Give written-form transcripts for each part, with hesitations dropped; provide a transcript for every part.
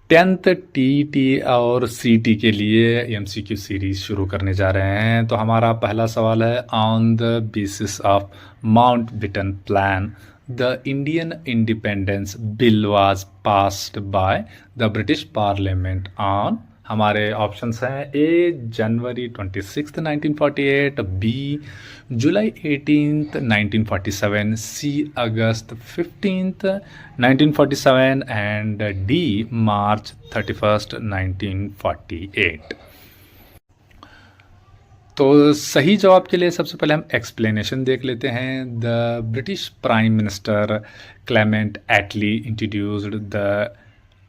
10th TET और सीटी के लिए एमसीक्यू सीरीज शुरू करने जा रहे हैं। तो हमारा पहला सवाल है, on the basis of Mountbatten plan the Indian independence bill was passed by the British parliament on. हमारे ऑप्शंस हैं, A January 26 1948, B July 18 1947, C August 15 1947 and D March 31 1948। तो सही जवाब के लिए सबसे पहले हम एक्सप्लेनेशन देख लेते हैं। The British prime minister Clement Attlee introduced the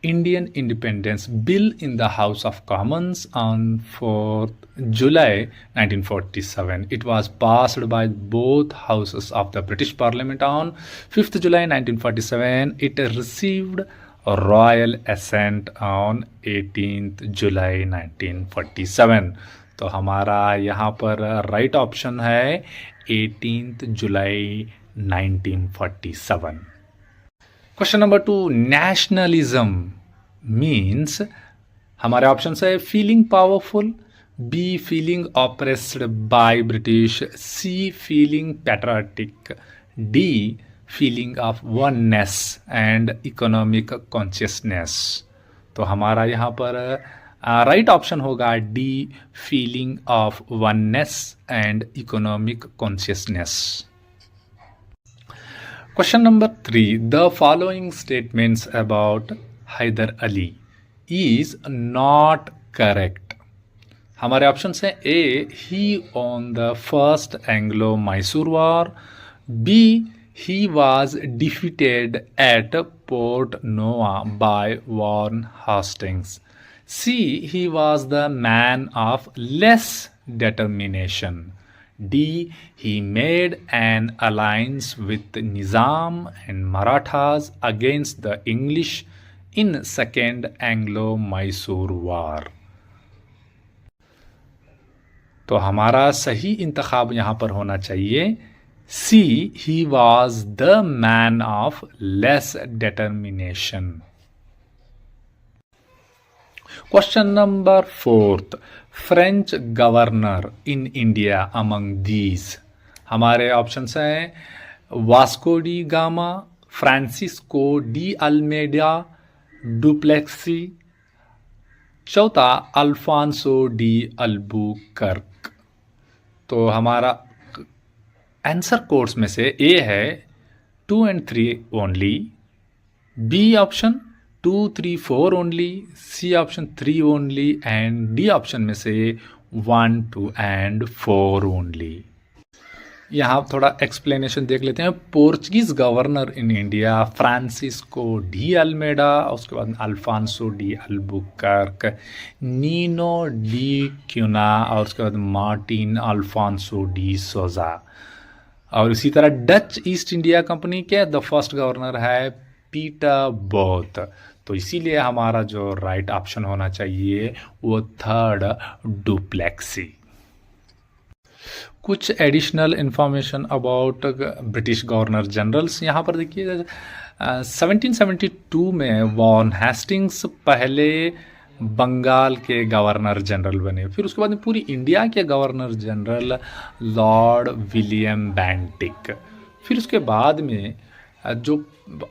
Indian Independence Bill in the House of Commons on 4th July 1947. It was passed by both houses of the British Parliament on 5th July 1947. It received royal assent on 18th July 1947. तो हमारा यहाँ पर right option है 18th जुलाई 1947। Question number 2, nationalism means हमारे option है feeling powerful, B feeling oppressed by British, C feeling patriotic, D feeling of oneness and economic consciousness. तो हमारा यहाँ पर राइट ऑप्शन होगा D feeling of oneness and economic consciousness. Question number 3. The following statements about Hyder Ali is not correct. हमारे options हैं, ए he won the first Anglo-Mysore War, B he was defeated at Port Noah by Warren Hastings, C he was the man of less determination, D he made an alliance with Nizam and Marathas against the English in Second Anglo-Mysore War। तो हमारा सही इंतखाब यहाँ पर होना चाहिए C he was the man of less determination। Question number 4. French governor in India among these। हमारे options हैं, Vasco da Gama, Francisco de Almeida, Dupleix, चौथा अल्फांसो डी अल्बुकर्क। तो हमारा आंसर कोड्स में से ए है 2 and 3 only, B option 2, 3, 4 only, C option 3 only and D option में से 1, 2 एंड 4 ओनली। यहाँ थोड़ा एक्सप्लेनेशन देख लेते हैं। Portuguese governor in India Francisco de Almeida, उसके बाद Alfonso de Albuquerque, Nino da Cunha और उसके बाद मार्टिन अल्फांसो डी सोजा। और इसी तरह डच ईस्ट इंडिया कंपनी के द फर्स्ट गवर्नर है पीटर बोथ। तो इसीलिए हमारा जो राइट ऑप्शन होना चाहिए वो थर्ड डुप्लेक्सी। कुछ additional information about British governor generals यहाँ पर देखिए। 1772 में वॉन हेस्टिंग्स पहले बंगाल के गवर्नर जनरल बने। फिर उसके बाद में पूरी इंडिया के governor general Lord William Bentinck. फिर उसके बाद में जो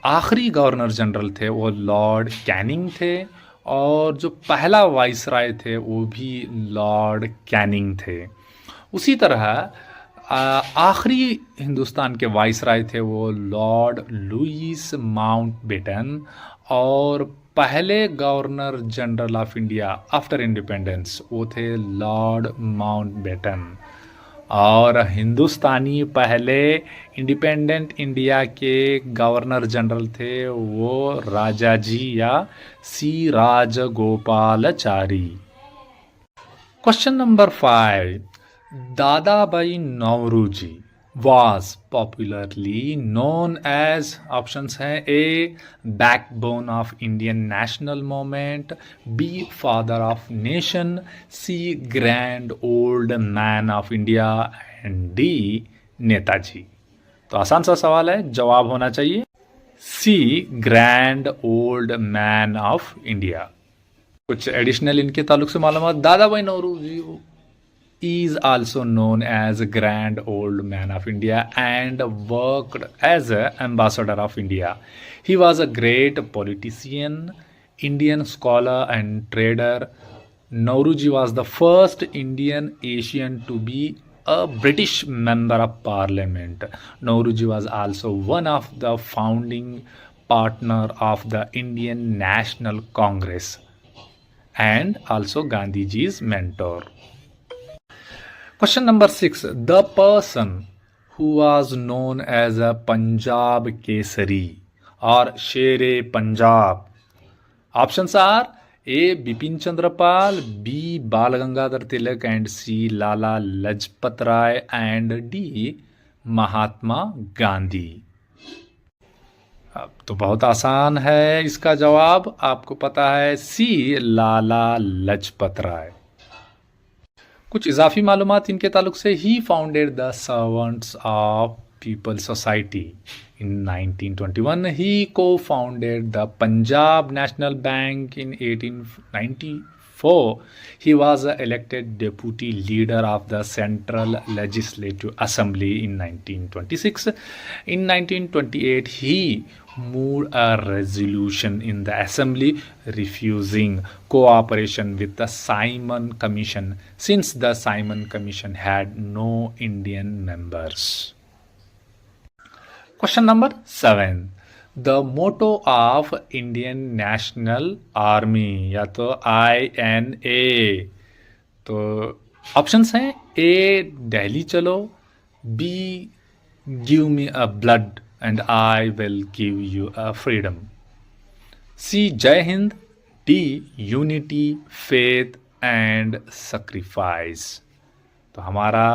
आखिरी गवर्नर जनरल थे वो लॉर्ड कैनिंग थे, और जो पहला वाइसराय थे वो भी लॉर्ड कैनिंग थे। उसी तरह आखिरी हिंदुस्तान के वाइसराय थे वो लॉर्ड लुईस माउंटबेटन, और पहले governor general of India after independence वो थे लॉर्ड माउंटबेटन। और हिंदुस्तानी पहले इंडिपेंडेंट इंडिया के गवर्नर जनरल थे वो राजाजी या C Rajagopalachari. Question number 5. Dadabhai Naoroji was popularly known as, options हैं, A backbone of Indian national movement, B father of nation, C grand old man of India and D Netaji. तो आसान सा सवाल है, जवाब होना चाहिए C grand old man of India. कुछ एडिशनल इनके ताल्लुक से मालूमात। दादा भाई Naoroji is also known as Grand Old Man of India and worked as an ambassador of India. He was a great politician, Indian scholar and trader. Nauruji was the first Indian Asian to be a British member of parliament. Nauruji was also one of the founding partner of the Indian National Congress and also Gandhiji's mentor. Question number 6. The person who was known as a Punjab Kesari or Shere Punjab. Options are A. Bipin Chandrapal, B. Balagangadhar Tilak and C. Lala Lajpat Rai and D. Mahatma Gandhi. अब तो बहुत आसान है इसका जवाब, आपको पता है सी लाला लजपत राय। कुछ इजाफी मालूमात इनके ताल्लुक से। He founded the servants of people society in 1921। He co-founded the Punjab national bank in 1894। He was elected deputy leader of the Central Legislative Assembly in 1926. In 1928, he moved a resolution in the Assembly refusing cooperation with the Simon Commission since the Simon Commission had no Indian members. Question number 7. The motto of Indian National Army या तो INA। तो options हैं A. Delhi चलो, B. Give me a blood and I will give you a freedom, C. जय Hind, D. Unity faith and sacrifice. तो हमारा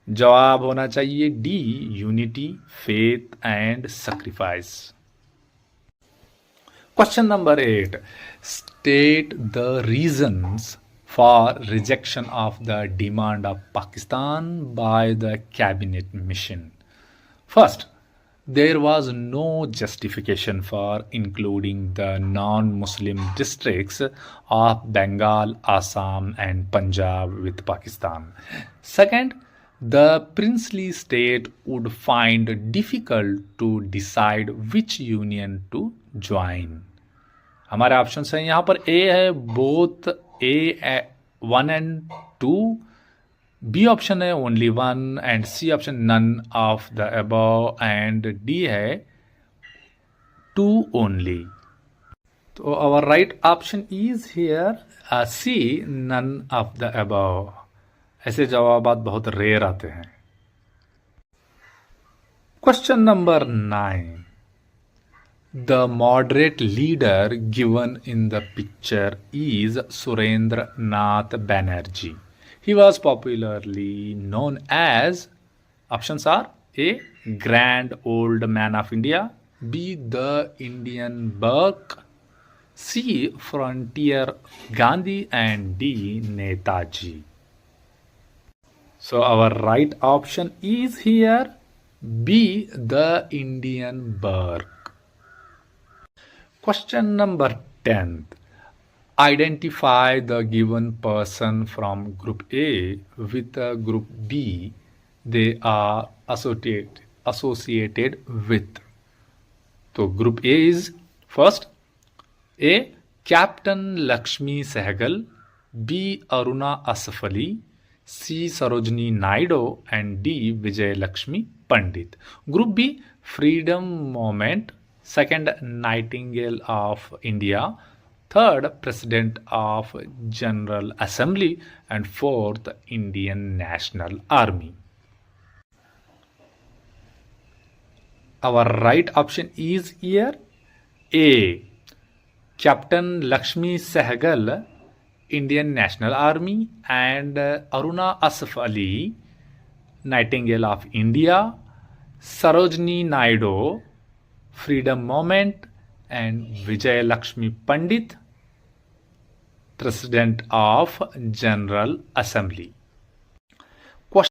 जवाब होना चाहिए D. Unity faith and sacrifice. Question number 8. State the reasons for rejection of the demand of Pakistan by the cabinet mission. First, there was no justification for including the non-Muslim districts of Bengal, Assam and Punjab with Pakistan. Second, the princely state would find difficult to decide which union to join. हमारे options हैं यहाँ पर A है बोथ A 1 and 2, B option है only 1 and C option none of the above and D है 2 only. तो our right option is here C none of the above. ऐसे जवाब बहुत रेयर आते हैं। Question number 9. The moderate leader given in the picture is Surendra Nath Banerjee. He was popularly known as, options are A. Grand Old Man of India, B. The Indian Burke, C. Frontier Gandhi and D. Netaji. So our right option is here B. The Indian Burke. Question number 10. Identify the given person from group A with group B they are associated with. So group A is first A. Captain Lakshmi Sehgal, B. Aruna Asaf Ali, C. Sarojini Naidu and D. Vijay Lakshmi Pandit. Group B, Freedom Movement. Second, Nightingale of India. Third, President of General Assembly. And fourth, Indian National Army. Our right option is here A. Captain Lakshmi Sehgal, Indian National Army, and Aruna Asaf Ali, Nightingale of India, Sarojini Naidu, Freedom Movement, and Vijay Lakshmi Pandit, President of General Assembly.